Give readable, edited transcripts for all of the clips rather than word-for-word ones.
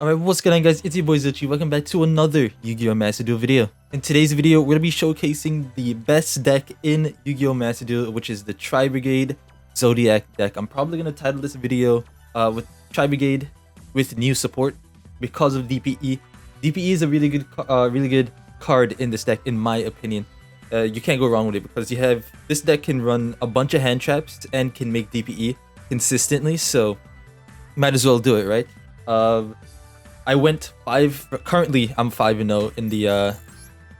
Alright, what's going on guys, it's your boy Zuchi. Welcome back to another Yu-Gi-Oh! Master Duel video. In today's video, we're going to be showcasing the best deck in Yu-Gi-Oh! Master Duel, which is the Tri-Brigade Zodiac deck. I'm probably going to title this video with Tri-Brigade with new support because of DPE. DPE is a really good card in this deck, in my opinion. You can't go wrong with it because this deck can run a bunch of hand traps and can make DPE consistently, so might as well do it, right? I went 5. Currently, I'm 5-0 in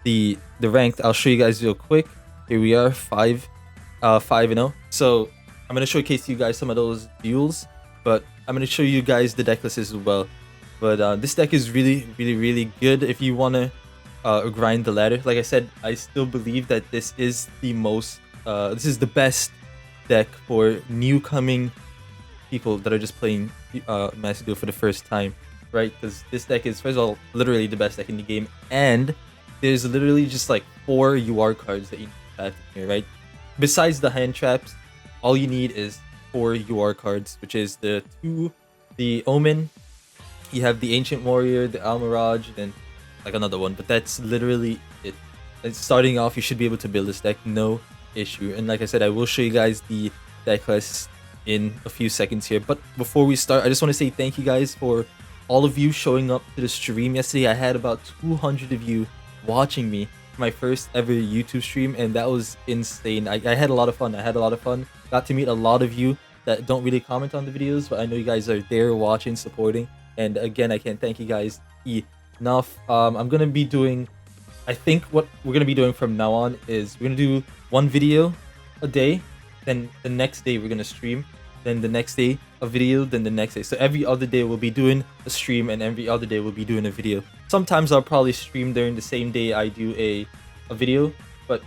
the ranked. I'll show you guys real quick. Here we are, 5-0. So I'm gonna showcase you guys some of those duels, but I'm gonna show you guys the deck list as well. But this deck is really good if you wanna grind the ladder. Like I said, I still believe that this is the best deck for new coming people that are just playing Master Duel for the first time. Right, because this deck is, first of all, literally the best deck in the game, and there's literally just like 4 UR cards that you need to have here, right? Besides the hand traps, all you need is 4 UR cards, which is the Omen, you have the Ancient Warrior, the Almirage, and like another one, but that's literally it. And starting off, you should be able to build this deck, no issue. And like I said, I will show you guys the deck list in a few seconds here. But before we start, I just want to say thank you guys for all of you showing up to the stream yesterday. I had about 200 of you watching me for my first ever YouTube stream, and that was insane. I had a lot of fun. Got to meet a lot of you that don't really comment on the videos, but I know you guys are there watching, supporting, and again, I can't thank you guys enough. I'm gonna be doing, I think what we're gonna be doing from now on is we're gonna do 1 video a day, then the next day we're gonna stream, then the next day a video, then the next day. So every other day we'll be doing a stream, and every other day we'll be doing a video. Sometimes I'll probably stream during the same day I do a video, but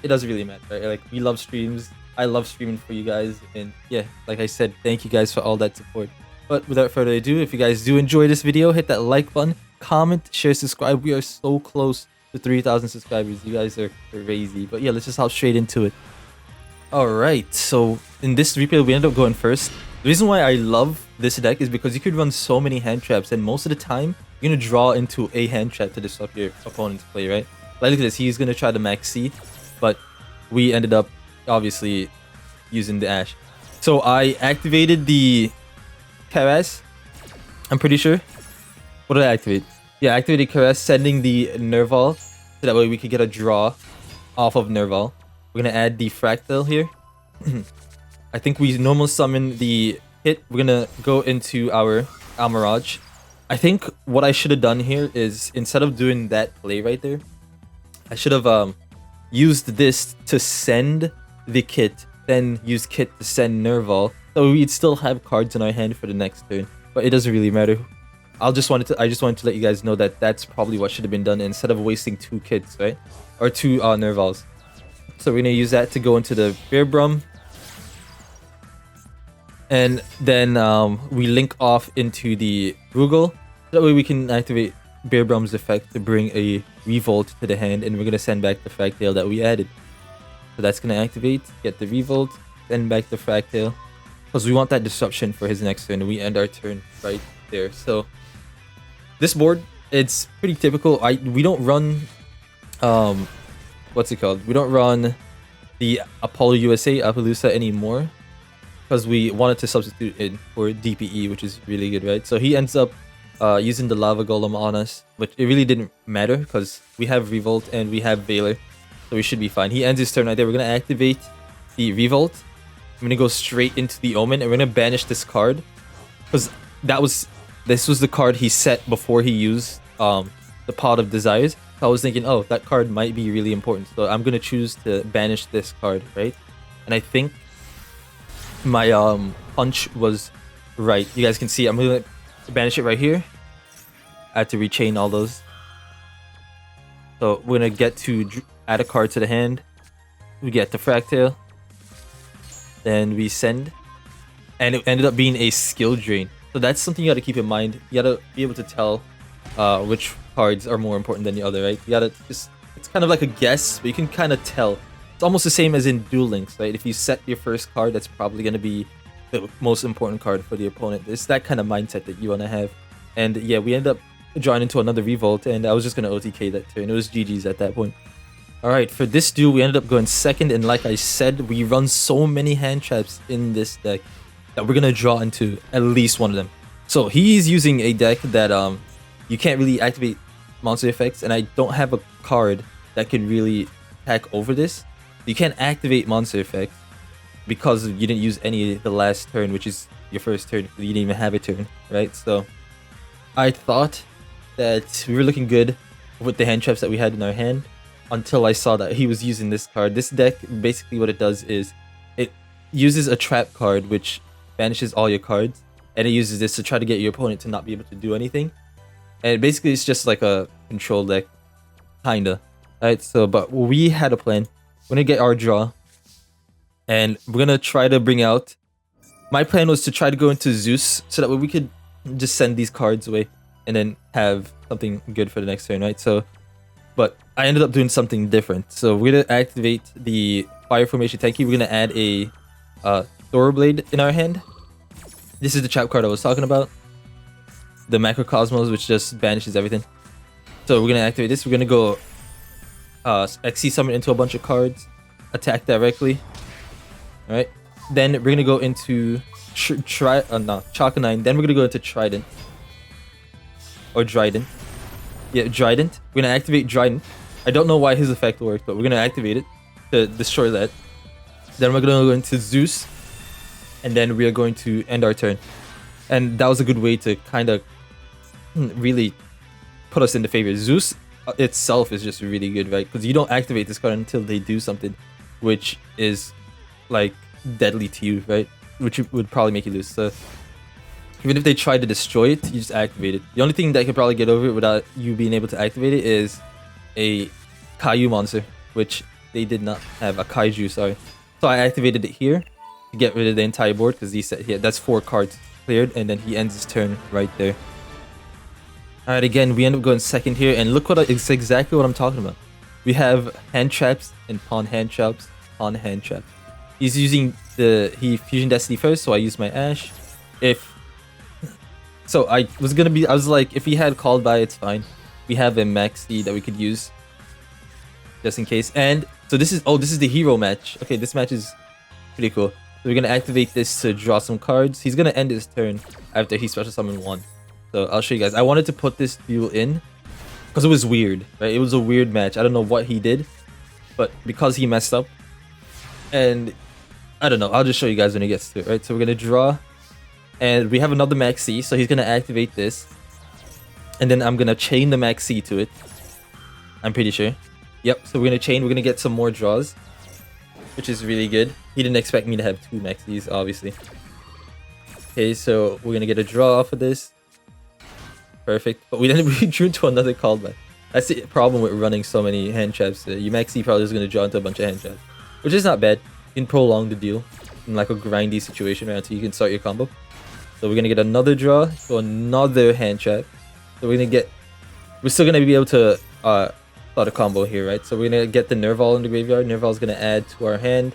it doesn't really matter, right? Like, we love streams. I love streaming for you guys, and yeah, like I said, thank you guys for all that support. But without further ado, if you guys do enjoy this video, hit that like button, comment, share, subscribe. We are so close to 3,000 subscribers. You guys are crazy. But yeah, let's just hop straight into it. Alright, so in this replay, we end up going first. The reason why I love this deck is because you could run so many hand traps, and most of the time, you're going to draw into a hand trap to disrupt your opponent's play, right? Like, look at this, he's going to try to max C, but we ended up, obviously, using the Ash. So I activated the Karas, I'm pretty sure. What did I activate? Yeah, I activated Karas, sending the Nerval, so that way we could get a draw off of Nerval. We're gonna add the Fractal here. I think we normal summon the hit. We're gonna go into our Almirage. I think what I should have done here is, instead of doing that play right there, I should have used this to send the Kit, then use Kit to send Nerval, so we'd still have cards in our hand for the next turn. But it doesn't really matter. I just wanted to let you guys know that that's probably what should have been done, instead of wasting 2 Kits, right? Or 2 Nervals. So we're gonna use that to go into the Bear Brum, and then we link off into the Rugal. That way we can activate Bear Brum's effect to bring a Revolt to the hand, and we're gonna send back the Fractal that we added. So that's gonna activate, get the Revolt, send back the Fractal, because we want that disruption for his next turn. We end our turn right there. So this board, it's pretty typical. We don't run what's it called? We don't run the Apollo USA Appaloosa anymore, because we wanted to substitute it for DPE, which is really good, right? So he ends up using the Lava Golem on us, but it really didn't matter because we have Revolt and we have Veiler, so we should be fine. He ends his turn right there. We're gonna activate the Revolt. I'm gonna go straight into the Omen, and we're gonna banish this card, because this was the card he set before he used the Pot of Desires. I was thinking, oh, that card might be really important, so I'm gonna choose to banish this card, right? And I think my punch was right. You guys can see I'm gonna banish it right here. I had to rechain all those. So we're gonna get to add a card to the hand. We get the Fractal, then we send, and it ended up being a skill drain. So that's something you gotta keep in mind. You gotta be able to tell which cards are more important than the other, right? You gotta it's kind of like a guess, but you can kind of tell. It's almost the same as in Duel Links, right? If you set your first card, that's probably gonna be the most important card for the opponent. It's that kind of mindset that you want to have. And yeah, we ended up drawing into another revolt, and I was just gonna OTK that turn. It was GG's at that point. Alright, for this duel, we ended up going second, and like I said, we run so many hand traps in this deck that we're gonna draw into at least one of them. So he's using a deck that you can't really activate monster effects, and I don't have a card that could really attack over this. You can't activate monster effects because you didn't use any the last turn, which is your first turn. You didn't even have a turn, right? So I thought that we were looking good with the hand traps that we had in our hand until I saw that he was using this card. This deck, basically what it does is it uses a trap card which banishes all your cards, and it uses this to try to get your opponent to not be able to do anything. And basically it's just like a control deck, kinda. Alright, so but we had a plan. We're gonna get our draw, and we're gonna try to bring out... My plan was to try to go into Zeus so that way we could just send these cards away and then have something good for the next turn, right? So, but I ended up doing something different. So we're gonna activate the Fire Formation Tanky. We're gonna add a Thor Blade in our hand. This is the trap card I was talking about. The Macrocosmos, which just banishes everything. So we're gonna activate this. We're gonna go XC summon into a bunch of cards, attack directly. Alright. Then we're gonna go into Chakanine. Then we're gonna go into Trident. Or Drident. Yeah, Drident. We're gonna activate Drident. I don't know why his effect worked, but we're gonna activate it to destroy that. Then we're gonna go into Zeus, and then we are going to end our turn. And that was a good way to kind of really put us into favor. Zeus itself is just really good, right? Because you don't activate this card until they do something which is like deadly to you, right? Which would probably make you lose. So even if they try to destroy it, you just activate it. The only thing that could probably get over it without you being able to activate it is a Kaiju monster, which they did not have. A Kaiju, sorry. So I activated it here to get rid of the entire board, because he said, yeah, that's 4 cards cleared, and then he ends his turn right there. Alright, again, we end up going second here, and look what it's exactly what I'm talking about. We have hand traps and pawn hand traps, pawn hand traps. He's using he Fusion Destiny first, so I used my Ash. So I was like, if he had called by, it's fine. We have a Maxi that we could use just in case. And so this is the hero match. Okay, this match is pretty cool. So we're gonna activate this to draw some cards. He's gonna end his turn after he special summoned 1. So I'll show you guys. I wanted to put this duel in because it was weird, right? It was a weird match. I don't know what he did, but because he messed up, and I don't know. I'll just show you guys when he gets to it, right? So we're gonna draw. And we have another Maxi, so he's gonna activate this. And then I'm gonna chain the Maxi to it. I'm pretty sure. Yep, so we're gonna chain, we're gonna get some more draws, which is really good. He didn't expect me to have 2 Maxis, obviously. Okay, so we're gonna get a draw off of this. Perfect. But we drew into another callback. That's the problem with running so many hand traps. Your Maxi probably is gonna draw into a bunch of hand traps, which is not bad. You can prolong the deal in like a grindy situation, right, until you can start your combo. So we're gonna get another draw, so another hand trap. So we're still gonna be able to start a combo here, right? So we're gonna get the Nerval in the graveyard. Nerval's gonna add to our hand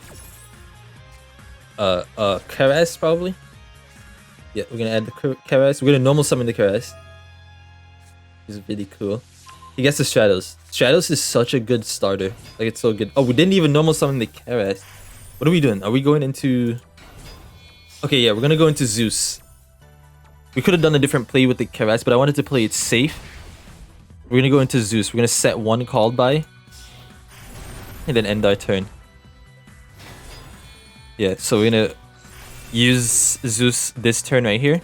Caress probably. Yeah, we're gonna add the Caress. We're gonna normal summon the Caress. Which is really cool. He gets the Stratos. Stratos is such a good starter. Like, it's so good. Oh, we didn't even normal summon the Caress. What are we doing? Are we going into... Okay, yeah, we're gonna go into Zeus. We could have done a different play with the Caress, but I wanted to play it safe. We're gonna go into Zeus. We're gonna set 1 called by, and then end our turn. Yeah, so we're gonna use Zeus this turn right here.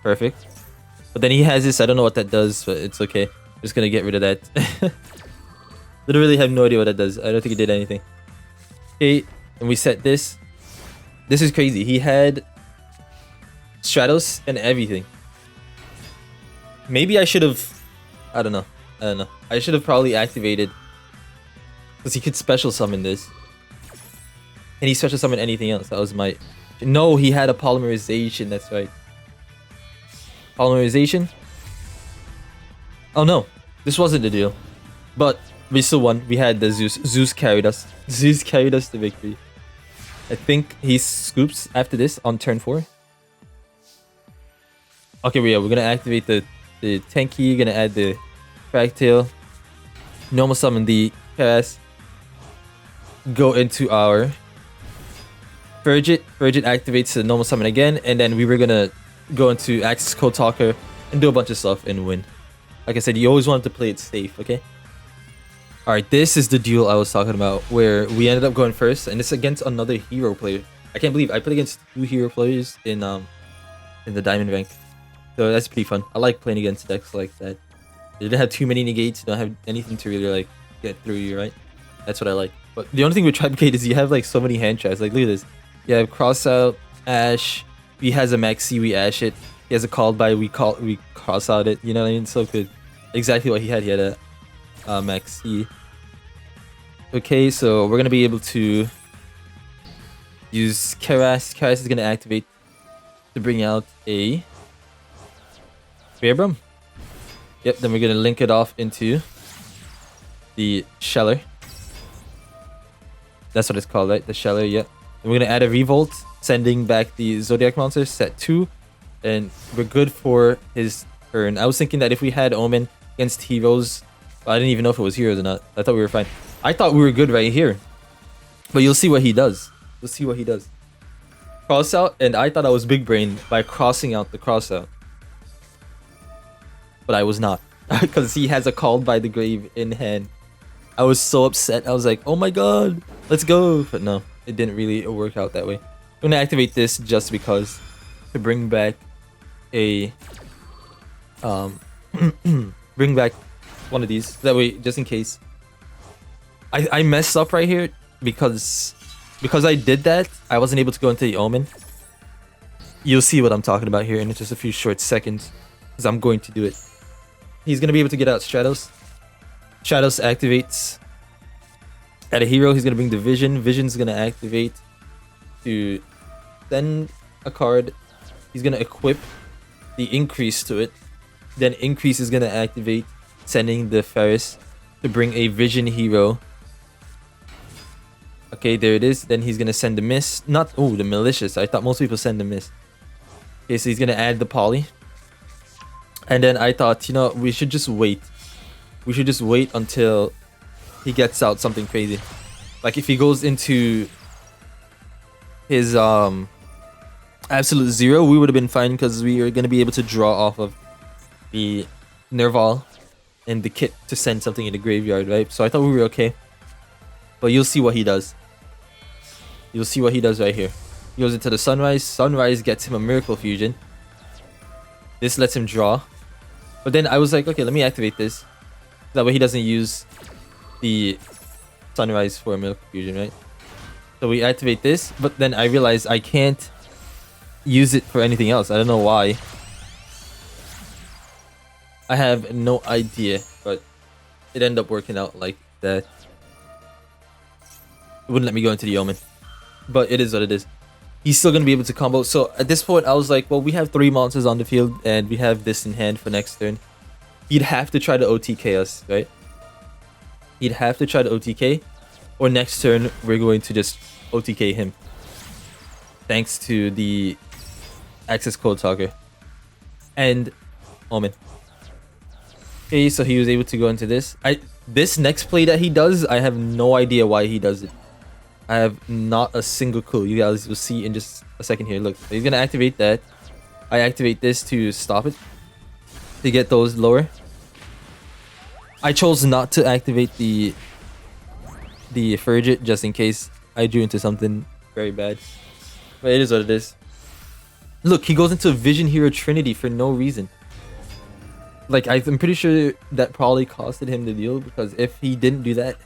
Perfect. But then he has this, I don't know what that does, but it's okay. I'm just gonna get rid of that. Literally have no idea what that does. I don't think it did anything. Okay, and we set this. This is crazy. He had Stratos and everything. Maybe I should have... I don't know. I should have probably activated, because he could special summon this. And he special summon anything else. That was my... No, he had a polymerization. That's right. Polymerization? Oh no. This wasn't the deal. But we still won. We had the Zeus. Zeus carried us. Zeus carried us to victory. I think he scoops after this on turn 4. Okay, yeah, we're gonna activate the Tenki, gonna add the Fragtail, normal summon the Cast, go into our Frigid. Frigid activates the normal summon again, and then we were gonna go into Access Code Talker and do a bunch of stuff and win. Like I said, you always wanted to play it safe, okay? Alright, this is the duel I was talking about, where we ended up going first, and it's against another hero player. I can't believe I played against 2 hero players in the diamond rank. So that's pretty fun. I like playing against decks like that. They didn't have too many negates, you don't have anything to really like get through you, right? That's what I like. But the only thing with Tri-Brigade is you have like so many hand traps. Like look at this. You have cross out, Ash. He has a maxi, we Ash it. He has a called by, we cross out it. You know what I mean? So good. Exactly what he had. He had a maxi. Okay, so we're gonna be able to use Karas. Karas is gonna activate to bring out a Bearbrum. Yep, then we're gonna link it off into the Sheller. That's what it's called, right? The Sheller, yep. And we're gonna add a Revolt, sending back the Zodiac monster, set 2, and we're good for his turn. I was thinking that if we had Omen against heroes, I didn't even know if it was heroes or not. I thought we were fine. I thought we were good right here. But you'll see what he does. You'll see what he does. Cross out, and I thought I was big brain by crossing out the cross out. But I was not. Because he has a Called by the Grave in hand. I was so upset. I was like, oh my god, let's go. But no, it didn't really work out that way. I'm gonna activate this just because to bring back a bring back one of these. That way, just in case. I messed up right here because I did that, I wasn't able to go into the Omen. You'll see what I'm talking about here in just a few short seconds, because I'm going to do it. He's going to be able to get out Stratos. Stratos activates. At a hero, he's going to bring the Vision. Vision's going to activate to send a card. He's going to equip the Increase to it. Then Increase is going to activate, sending the Ferris to bring a Vision hero. Okay, there it is. Then he's going to send the Mist. Not, oh, the Malicious. I thought most people send the Mist. Okay, so he's going to add the Poly. And then I thought, you know, we should just wait. We should just wait until he gets out something crazy. Like if he goes into his Absolute Zero, we would have been fine because we are going to be able to draw off of the Nerval and the kit to send something in the graveyard, right? So I thought we were okay. But you'll see what he does. You'll see what he does right here. He goes into the Sunrise. Sunrise gets him a Miracle Fusion. This lets him draw. But then I was like, okay, let me activate this. That way he doesn't use the Sunrise for a Miracle Fusion, right? So we activate this, but then I realized I can't use it for anything else. I don't know why. I have no idea, but it ended up working out like that. It wouldn't let me go into the Omen. But it is what it is. He's still going to be able to combo. So at this point, I was like, well, we have 3 monsters on the field, and we have this in hand for next turn. He'd have to try to OTK us, right? He'd have to try to OTK. Or next turn, we're going to just OTK him. Thanks to the Access Code Talker. And Omen. Okay, so he was able to go into this. This next play that he does, I have no idea why he does it. I have not a single clue. You guys will see in just a second here. Look, he's going to activate that. I activate this to stop it. To get those lower. I chose not to activate the Frigid just in case I drew into something very bad. But it is what it is. Look, he goes into Vision Hero Trinity for no reason. Like, I'm pretty sure that probably costed him the deal, because if he didn't do that,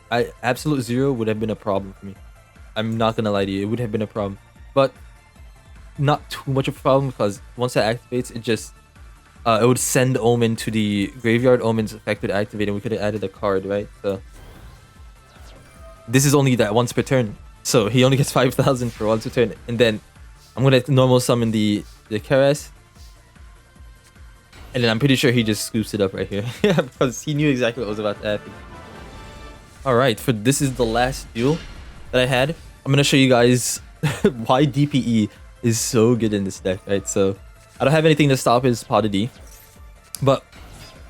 Absolute Zero would have been a problem for me. I'm not gonna lie to you, it would have been a problem. But not too much of a problem, because once that activates, it just it would send Omen to the graveyard. Omen's effect would activate, and we could have added a card, right? So this is only that once per turn, so he only gets 5,000 for once per turn. And then I'm gonna normal summon the Karas. And then I'm pretty sure he just scoops it up right here. Yeah, because he knew exactly what was about to happen. Alright, this is the last duel that I had. I'm going to show you guys why DPE is so good in this deck, right? So I don't have anything to stop his Pot D. But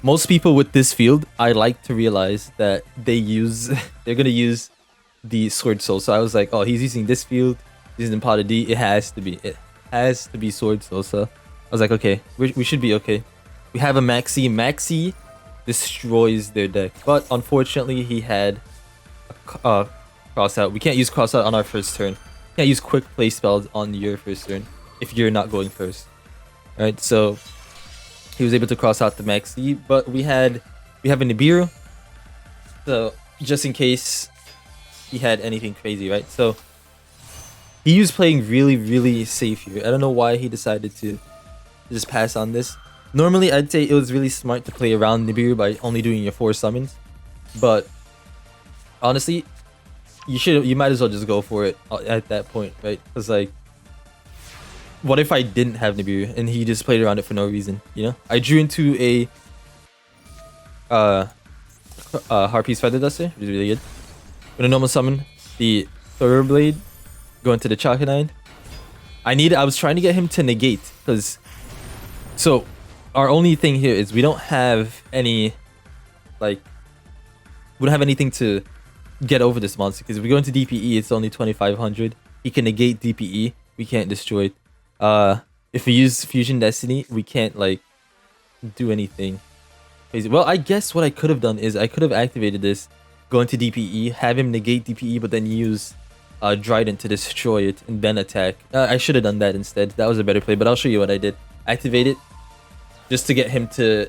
most people with this field, I like to realize that they're gonna use the Sword Soul. So I was like, oh, he's using this field, he's using Pot D. It has to be Sword Soul. So I was like, okay, we should be okay. We have a Maxi. Maxi destroys their deck, but unfortunately he had a cross out. We can't use cross out on our first turn. Can't use quick play spells on your first turn if you're not going first. Alright, so he was able to cross out the Maxi, but we have a Nibiru. So just in case he had anything crazy, right? So he was playing really, really safe here. I don't know why he decided to just pass on this. Normally, I'd say it was really smart to play around Nibiru by only doing your 4 summons, but honestly, you might as well just go for it at that point, right? Because like, what if I didn't have Nibiru and he just played around it for no reason? You know, I drew into a Harpy's Feather Duster, which is really good. I'm gonna normal summon the Tri-Brigade, go into the Chakanine. I was trying to get him to negate because so our only thing here is we don't have any we don't have anything to get over this monster because if we go into DPE, it's only 2500. He can negate DPE. We can't destroy it. If we use Fusion Destiny, we can't like do anything crazy. Well, I guess what I could have done is I could have activated this, go into DPE, have him negate DPE, but then use Trident to destroy it and then attack. I should have done that instead. That was a better play, but I'll show you what I did. Activate it just to get him to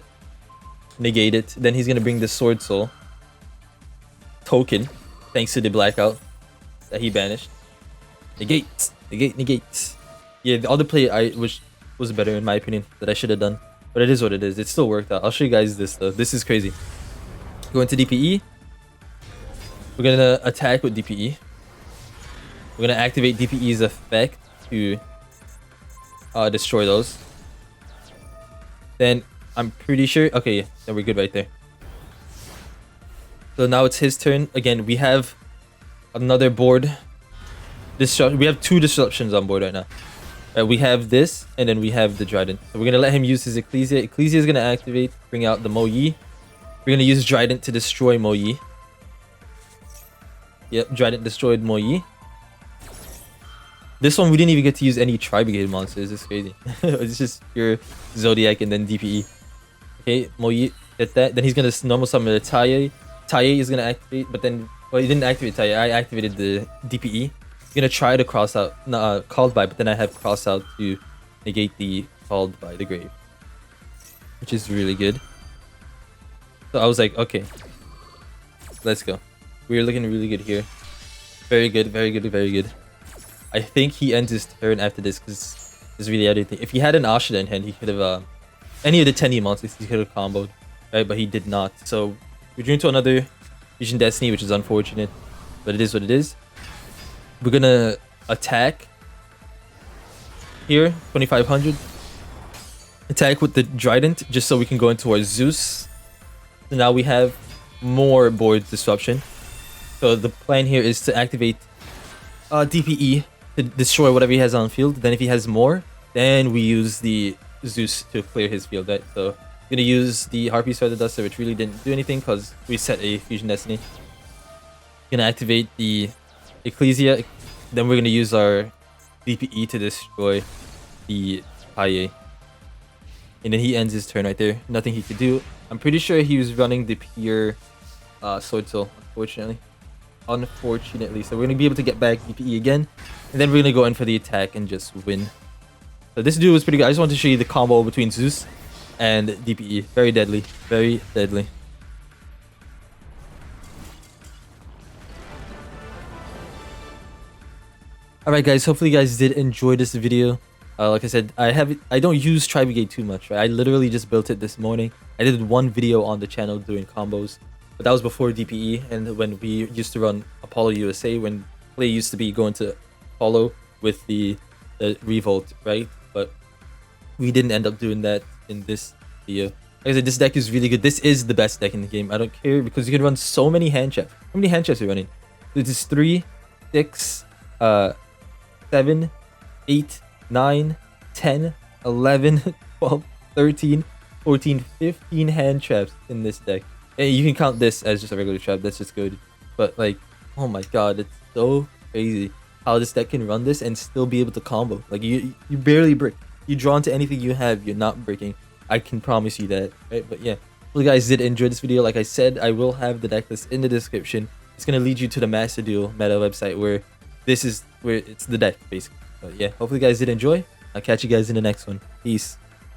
negate it. Then he's gonna bring the Sword Soul token, thanks to the blackout that he banished. Negate. Yeah, the other play which was better in my opinion that I should have done, but it is what it is. It still worked out. I'll show you guys this though. This is crazy. Go into DPE. We're gonna attack with DPE. We're gonna activate DPE's effect to destroy those. Then I'm pretty sure. Okay, yeah, then we're good right there. So now it's his turn. Again, we have another board. We have 2 disruptions on board right now. We have this, and then we have the Trident. So we're going to let him use his Ecclesia. Ecclesia is going to activate, bring out the Mo Yi. We're going to use Trident to destroy Mo Yi. Yep, Trident destroyed Mo Yi. This one, we didn't even get to use any Tri-Brigade monsters. It's crazy. It's just pure Zodiac and then DPE. Okay, Mo Yi, get that. Then he's going to normal summon the Taye. Taye is going to activate, but then, well, he didn't activate Taye. I activated the DPE. I'm going to try to cross out, called by, but then I have cross out to negate the called by the grave, which is really good. So I was like, okay, let's go. We're looking really good here. Very good, very good, very good. I think he ends his turn after this because there's really everything. If he had an Ashida in hand, he could have, any of the 10E monsters, he could have comboed, right? But he did not. So we drew into another Fusion Destiny, which is unfortunate, but it is what it is. We're gonna attack here, 2500. Attack with the Trident, just so we can go into our Zeus. So now we have more board disruption. So the plan here is to activate DPE to destroy whatever he has on field. Then if he has more, then we use the Zeus to clear his field, right? So we're gonna use the Harpy's Feather Duster, which really didn't do anything because we set a Fusion Destiny. Gonna activate the Ecclesia, then we're gonna use our DPE to destroy the Paye. And then he ends his turn right there. Nothing he could do. I'm pretty sure he was running the pure Sword Soul, unfortunately. So we're gonna be able to get back DPE again. And then we're gonna go in for the attack and just win. So this dude was pretty good. I just wanted to show you the combo between Zeus and DPE. Very deadly. Very deadly. Alright guys, hopefully you guys did enjoy this video. Like I said, I don't use Tri-Brigade too much, right? I literally just built it this morning. I did one video on the channel doing combos, but that was before DPE and when we used to run Apollo USA, when play used to be going to Apollo with the Revolt, right? But we didn't end up doing that in this video. Like I said, this deck is really good. This is the best deck in the game. I don't care because you can run so many hand traps. How many hand traps are you running? This is 3, 6, 7, 8, 9, 10, 11, 12, 13, 14, 15 hand traps in this deck. And you can count this as just a regular trap. That's just good. But like, oh my god, it's so crazy how this deck can run this and still be able to combo. Like you barely brick. You draw into anything you have, you're not breaking. I can promise you that. Right? But yeah, hopefully you guys did enjoy this video. Like I said, I will have the deck list in the description. It's gonna lead you to the Master Duel meta website where this is where it's the deck basically. But yeah, hopefully you guys did enjoy. I'll catch you guys in the next one. Peace.